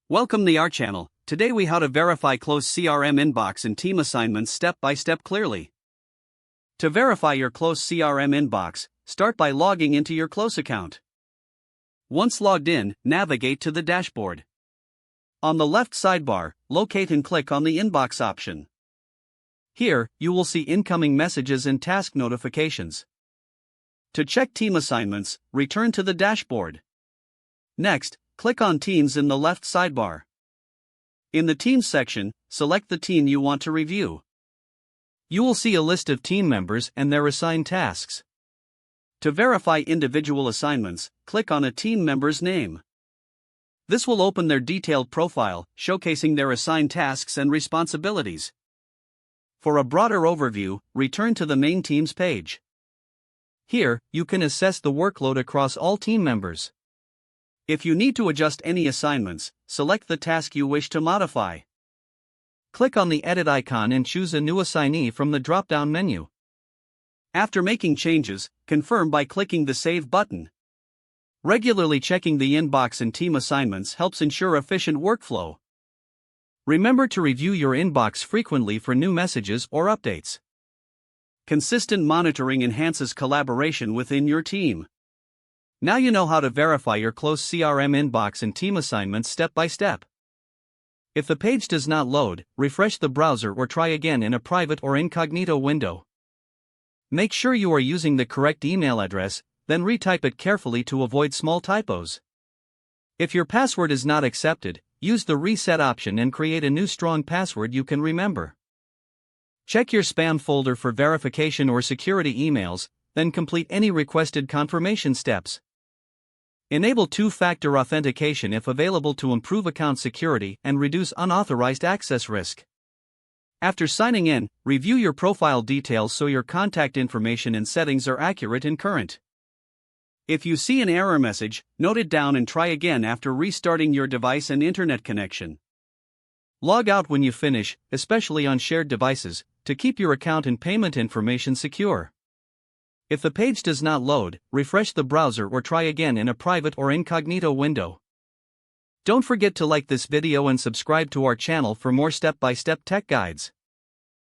Welcome to our channel. Today we how to verify Close CRM inbox and team assignments step by step clearly. To verify your Close CRM inbox, start by logging into your Close account. Once logged in, navigate to the dashboard. On the left sidebar, locate and click on the inbox option. Here, you will see incoming messages and task notifications. To check team assignments, return to the dashboard. Next, click on Teams in the left sidebar. In the Teams section, select the team you want to review. You will see a list of team members and their assigned tasks. To verify individual assignments, click on a team member's name. This will open their detailed profile, showcasing their assigned tasks and responsibilities. For a broader overview, return to the main Teams page. Here, you can assess the workload across all team members. If you need to adjust any assignments, select the task you wish to modify. Click on the edit icon and choose a new assignee from the drop-down menu. After making changes, confirm by clicking the Save button. Regularly checking the inbox and team assignments helps ensure efficient workflow. Remember to review your inbox frequently for new messages or updates. Consistent monitoring enhances collaboration within your team. Now you know how to verify your Close CRM inbox and team assignments step by step. If the page does not load, refresh the browser or try again in a private or incognito window. Make sure you are using the correct email address, then retype it carefully to avoid small typos. If your password is not accepted, use the reset option and create a new strong password you can remember. Check your spam folder for verification or security emails, then complete any requested confirmation steps. Enable two-factor authentication if available to improve account security and reduce unauthorized access risk. After signing in, review your profile details so your contact information and settings are accurate and current. If you see an error message, note it down and try again after restarting your device and internet connection. Log out when you finish, especially on shared devices, to keep your account and payment information secure. If the page does not load, refresh the browser or try again in a private or incognito window. Don't forget to like this video and subscribe to our channel for more step-by-step tech guides.